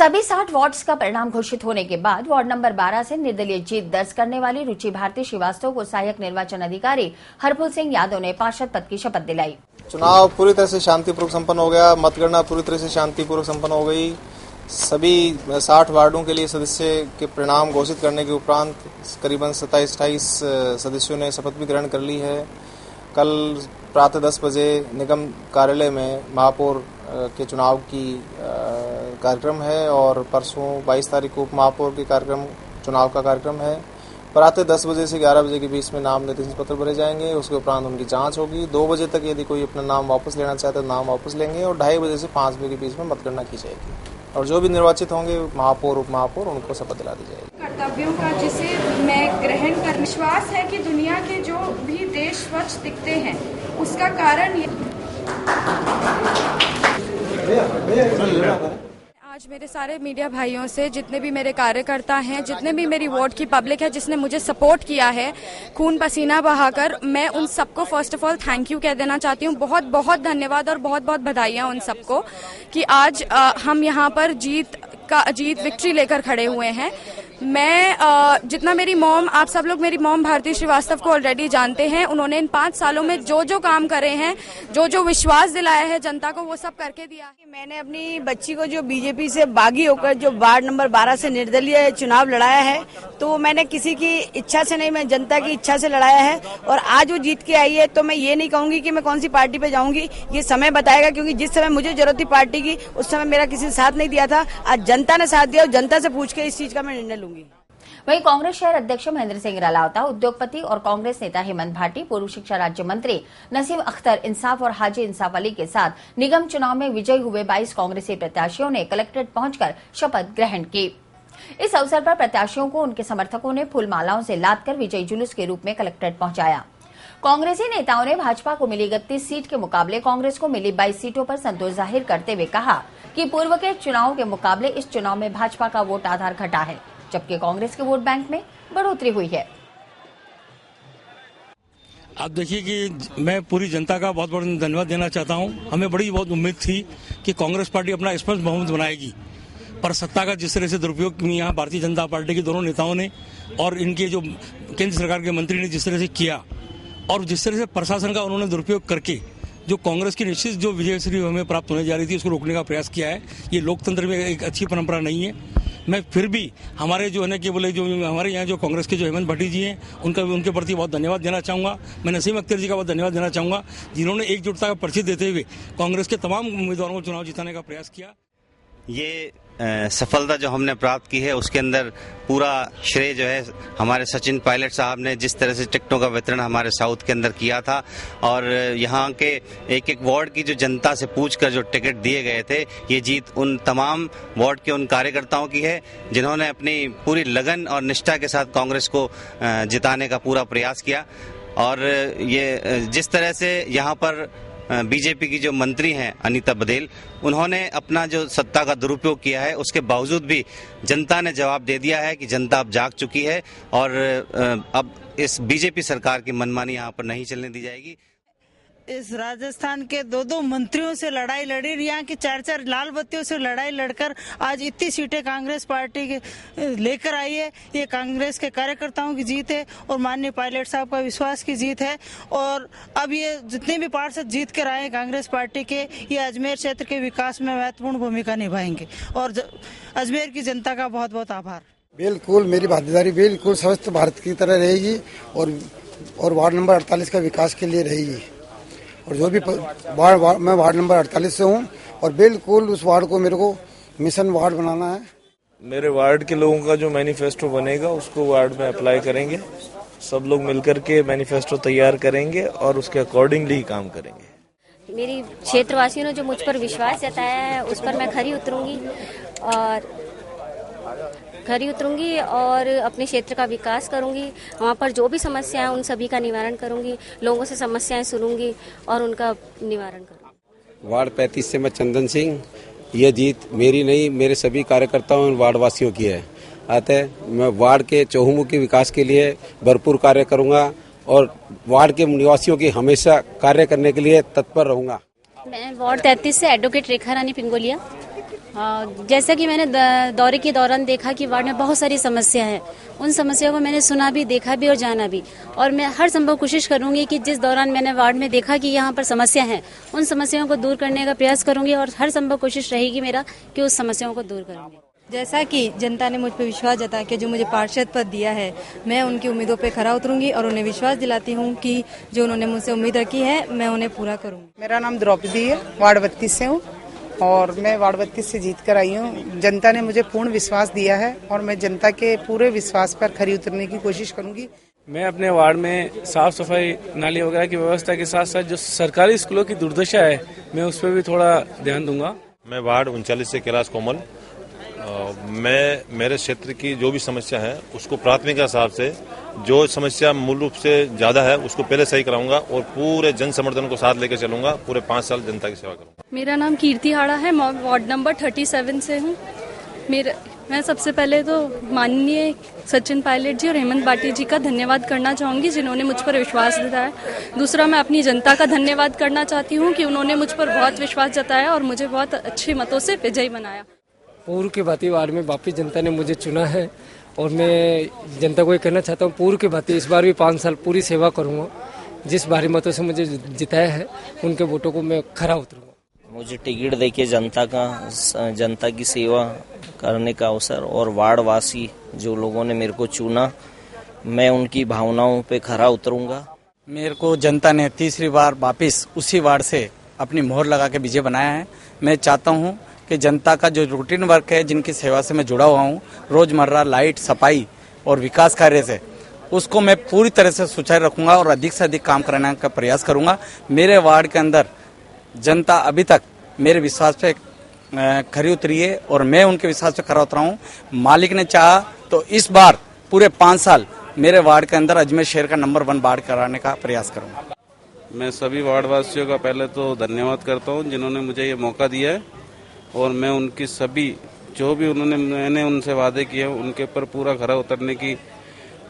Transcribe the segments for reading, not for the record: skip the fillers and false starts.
सभी 60 वार्ड्स का परिणाम घोषित होने के बाद वार्ड नंबर 12 से निर्दलीय जीत दर्ज करने वाली रुचि भारती श्रीवास्तव को सहायक निर्वाचन अधिकारी हरफुल सिंह यादव ने पार्षद पद की शपथ दिलाई। चुनाव पूरी तरह से शांतिपूर्वक संपन्न हो गया। मतगणना पूरी तरह से शांतिपूर्वक संपन्न हो गई। सभी 60 वार्डों के लिए सदस्य के परिणाम घोषित करने के उपरांत करीबन 27-28 सदस्यों ने शपथ भी ग्रहण कर ली है। कल प्रातः 10 बजे निगम कार्यालय में महापौर के चुनाव की कार्यक्रम है और परसों 22 तारीख को उप महापौर के चुनाव का कार्यक्रम है। प्रातः 10 बजे से 11 बजे के बीच में नाम निर्देशन पत्र भरे जाएंगे। उसके उपरांत उनकी जांच होगी। 2 बजे तक यदि कोई अपना नाम वापस लेना चाहता है तो नाम वापस लेंगे और 2:30 बजे से 5 बजे के बीच में मतगणना की जाएगी और जो भी निर्वाचित होंगे महापौर उप महापौर उनको शपथ दिला दी जाएगी। कर्तव्यों का जिसे मैं ग्रहण कर विश्वास है कि दुनिया के जो भी देश स्वच्छ दिखते हैं उसका कारण आज मेरे सारे मीडिया भाइयों से, जितने भी मेरे कार्यकर्ता हैं, जितने भी मेरी वार्ड की पब्लिक है जिसने मुझे सपोर्ट किया है खून पसीना बहाकर, मैं उन सबको first of all thank you कह देना चाहती हूँ। बहुत बहुत धन्यवाद और बहुत बहुत बधाइयाँ उन सबको कि आज हम यहाँ पर जीत विक्ट्री लेकर खड़े हुए हैं। मैं जितना मेरी मॉम, आप सब लोग मेरी मॉम भारती श्रीवास्तव को ऑलरेडी जानते हैं। उन्होंने इन 5 सालों में जो काम करे हैं, जो विश्वास दिलाया है जनता को, वो सब करके दिया है। मैंने अपनी बच्ची को जो बीजेपी से बागी होकर जो वार्ड नंबर 12 से निर्दलीय चुनाव लड़ाया है, तो मैंने किसी की इच्छा से नहीं, मैं जनता की इच्छा से लड़ाया है और आज वो जीत के आई है। तो मैं ये नहीं कहूंगी कि मैं कौन सी पार्टी पे जाऊंगी, ये समय बताएगा, क्योंकि जिस समय मुझे जरूरत थी पार्टी की उस समय मेरा किसी ने साथ नहीं दिया था। आज जनता ने साथ दिया और जनता से पूछ के इस चीज का मैं निर्णय लूंगी। वहीं कांग्रेस शहर अध्यक्ष महेंद्र सिंह रलावता, उद्योगपति और कांग्रेस नेता हेमंत भाटी, पूर्व शिक्षा राज्य मंत्री नसीम अख्तर इंसाफ और हाजी इंसाफ अली के साथ निगम चुनाव में विजयी हुए 22 कांग्रेसी प्रत्याशियों ने कलेक्ट्रेट पहुंचकर शपथ ग्रहण की। इस अवसर पर प्रत्याशियों को उनके समर्थकों ने फूलमालाओं से लादकर विजयी जुलूस के रूप में कलेक्ट्रेट पहुंचाया। कांग्रेसी नेताओं ने भाजपा को मिली 31 सीट के मुकाबले कांग्रेस को मिली 22 सीटों पर संतोष जाहिर करते हुए कहा कि पूर्व के चुनाव के मुकाबले इस चुनाव में भाजपा का वोट आधार घटा है, जबकि कांग्रेस के वोट बैंक में बढ़ोतरी हुई है। आप देखिए कि मैं पूरी जनता का बहुत बहुत धन्यवाद देना चाहता हूं। हमें बहुत उम्मीद थी कि कांग्रेस पार्टी अपना स्पष्ट बहुमत बनाएगी, पर सत्ता का जिस तरह से दुरुपयोग यहाँ भारतीय जनता पार्टी के दोनों नेताओं ने और इनके जो केंद्र सरकार के मंत्री ने जिस तरह से किया और जिस तरह से प्रशासन का उन्होंने दुरुपयोग करके जो कांग्रेस की निश्चित जो विजयश्री हमें प्राप्त होने जा रही थी उसको रोकने का प्रयास किया है। ये लोकतंत्र में एक अच्छी परंपरा नहीं है। मैं फिर भी हमारे जो है ना कि बोले जो हमारे यहाँ जो कांग्रेस के जो हेमंत भाटी जी हैं उनके प्रति बहुत धन्यवाद देना चाहूँगा। मैं नसीम अख्तर जी का बहुत धन्यवाद देना चाहूँगा जिन्होंने एकजुटता का परिचय देते हुए कांग्रेस के तमाम उम्मीदवारों को चुनाव जिताने का प्रयास किया। ये सफलता जो हमने प्राप्त की है उसके अंदर पूरा श्रेय जो है हमारे सचिन पायलट साहब ने जिस तरह से टिकटों का वितरण हमारे साउथ के अंदर किया था और यहाँ के एक वार्ड की जो जनता से पूछकर जो टिकट दिए गए थे, ये जीत उन तमाम वार्ड के उन कार्यकर्ताओं की है जिन्होंने अपनी पूरी लगन और निष्ठा के साथ कांग्रेस को जिताने का पूरा प्रयास किया। और ये जिस तरह से यहाँ पर बीजेपी की जो मंत्री हैं अनीता बदेल, उन्होंने अपना जो सत्ता का दुरुपयोग किया है उसके बावजूद भी जनता ने जवाब दे दिया है कि जनता अब जाग चुकी है और अब इस बीजेपी सरकार की मनमानी यहाँ पर नहीं चलने दी जाएगी। इस राजस्थान के 2 मंत्रियों से लड़ाई लड़ी, यहाँ की 4 लाल बत्तियों से लड़ाई लड़कर आज इतनी सीटें कांग्रेस पार्टी के लेकर आई है। ये कांग्रेस के कार्यकर्ताओं की जीत है और माननीय पायलट साहब का विश्वास की जीत है। और अब ये जितने भी पार्षद जीत कर आए कांग्रेस पार्टी के, ये अजमेर क्षेत्र के विकास में महत्वपूर्ण भूमिका निभाएंगे और अजमेर की जनता का बहुत बहुत आभार। बिल्कुल मेरी भागीदारी बिल्कुल स्वस्थ भारत की तरह रहेगी और वार्ड नंबर 48 का विकास के लिए रहेगी। और जो भी मैं वार्ड नंबर 48 से हूँ और बिल्कुल उस वार्ड को मेरे को मिशन वार्ड बनाना है। मेरे वार्ड के लोगों का जो मैनिफेस्टो बनेगा उसको वार्ड में अप्लाई करेंगे। सब लोग मिलकर के मैनिफेस्टो तैयार करेंगे और उसके अकॉर्डिंगली ही काम करेंगे। मेरी क्षेत्रवासियों ने जो मुझ पर विश्वास जताया है उस पर मैं खरी उतरूंगी और अपने क्षेत्र का विकास करूंगी। वहाँ पर जो भी समस्याएं उन सभी का निवारण करूंगी, लोगों से समस्याएं सुनूंगी और उनका निवारण करूंगी। वार्ड 35 से मैं चंदन सिंह, ये जीत मेरी नहीं मेरे सभी कार्यकर्ताओं और वार्ड वासियों की है। अतः मैं वार्ड के चहुमुखी विकास के लिए भरपूर कार्य करूंगा और वार्ड के निवासियों की हमेशा कार्य करने के लिए तत्पर रहूंगा। मैं वार्ड 33 से एडवोकेट रेखा रानी पिंगोलिया जैसा कि मैंने दौरे के दौरान देखा कि वार्ड में बहुत सारी समस्या है, उन समस्याओं को मैंने सुना भी, देखा भी और जाना भी, और मैं हर संभव कोशिश करूंगी कि जिस दौरान मैंने वार्ड में देखा कि यहाँ पर समस्या है, उन समस्याओं को दूर करने का प्रयास करूंगी और हर संभव कोशिश रहेगी मेरा कि उस समस्याओं को दूर करूंगी। जैसा कि जनता ने मुझ पर विश्वास जताया कि जो मुझे पार्षद पद दिया है, मैं उनकी उम्मीदों पर खरा उतरूंगी और उन्हें विश्वास दिलाती हूं कि जो उन्होंने मुझसे उम्मीद रखी है मैं उन्हें पूरा करूंगी। मेरा नाम द्रौपदी है, वार्ड 32 से हूं और मैं वार्ड 32 से जीत कर आई हूं। जनता ने मुझे पूर्ण विश्वास दिया है और मैं जनता के पूरे विश्वास पर खरी उतरने की कोशिश करूंगी। मैं अपने वार्ड में साफ सफाई, नाली वगैरह की व्यवस्था के साथ साथ जो सरकारी स्कूलों की दुर्दशा है, मैं उस पर भी थोड़ा ध्यान दूंगा। मैं वार्ड 39 से कैलाश कोमल, मैं मेरे क्षेत्र की जो भी समस्या है उसको प्राथमिकता के हिसाब से, जो समस्या मूल रूप से ज्यादा है उसको पहले सही कराऊंगा और पूरे जन समर्थन को साथ लेकर चलूंगा। पूरे 5 साल जनता की सेवा करूंगा। मेरा नाम कीर्ति हाड़ा है, मैं वार्ड नंबर 37 से हूँ। मैं सबसे पहले तो माननीय सचिन पायलट जी और हेमंत भाटी जी का धन्यवाद करना चाहूंगी जिन्होंने मुझ पर विश्वास जताया। दूसरा, मैं अपनी जनता का धन्यवाद करना चाहती हूँ कि उन्होंने मुझ पर बहुत विश्वास जताया और मुझे बहुत अच्छे मतों से विजयी बनाया। पूर्व की भांति वार्ड में वापिस जनता ने मुझे चुना है और मैं जनता को ये कहना चाहता हूँ, पूर्व की भांति इस बार भी 5 साल पूरी सेवा करूँगा। जिस भारी मतों से मुझे जिताया है उनके वोटों को मैं खरा उतरूंगा। मुझे टिकट देके जनता की सेवा करने का अवसर और वार्ड वासी जो लोगों ने मेरे को चुना, मैं उनकी भावनाओं पे खरा उतरूंगा। मेरे को जनता ने तीसरी बार वापिस उसी वार्ड से अपनी मोहर लगा के विजय बनाया है। मैं चाहता हूँ कि जनता का जो रूटीन वर्क है, जिनकी सेवा से मैं जुड़ा हुआ हूँ, रोजमर्रा लाइट, सफाई और विकास कार्य से, उसको मैं पूरी तरह से सुचारू रखूंगा और अधिक से अधिक काम कराने का प्रयास करूंगा। मेरे वार्ड के अंदर जनता अभी तक मेरे विश्वास पे खरी उतरी है और मैं उनके विश्वास पे खरा उतरा हूँ। मालिक ने चाहा तो इस बार पूरे 5 साल मेरे वार्ड के अंदर अजमेर शहर का नंबर 1 वार्ड कराने का प्रयास करूंगा। मैं सभी वार्ड वासियों का पहले तो धन्यवाद करता हूँ जिन्होंने मुझे ये मौका दिया है और मैं उनकी सभी जो भी मैंने उनसे वादे किए उनके ऊपर पूरा खरा उतरने की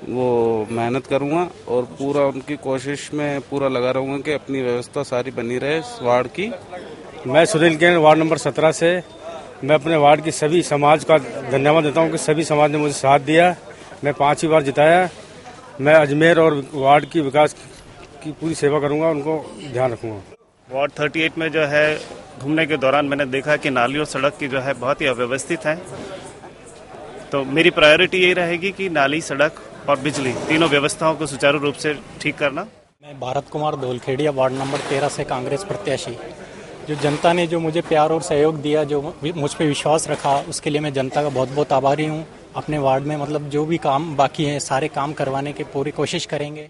वो मेहनत करूंगा और पूरा उनकी कोशिश में पूरा लगा रहूंगा कि अपनी व्यवस्था सारी बनी रहे इस वार्ड की। मैं सुनील के वार्ड नंबर 17 से, मैं अपने वार्ड की सभी समाज का धन्यवाद देता हूं कि सभी समाज ने मुझे साथ दिया। मैं 5 बार जिताया। मैं अजमेर और वार्ड की विकास की पूरी सेवा करूंगा, उनको ध्यान रखूंगा। वार्ड 38 में जो है घूमने के दौरान मैंने देखा कि नाली और सड़क की जो है बहुत ही अव्यवस्थित है, तो मेरी प्रायोरिटी यही रहेगी कि नाली, सड़क और बिजली तीनों व्यवस्थाओं को सुचारू रूप से ठीक करना। मैं भारत कुमार धोलखेड़िया, वार्ड नंबर 13 से कांग्रेस प्रत्याशी। जो जनता ने जो मुझे प्यार और सहयोग दिया, जो मुझ पे विश्वास रखा, उसके लिए मैं जनता का बहुत बहुत आभारी हूँ। अपने वार्ड में मतलब जो भी काम बाकी है सारे काम करवाने की पूरी कोशिश करेंगे।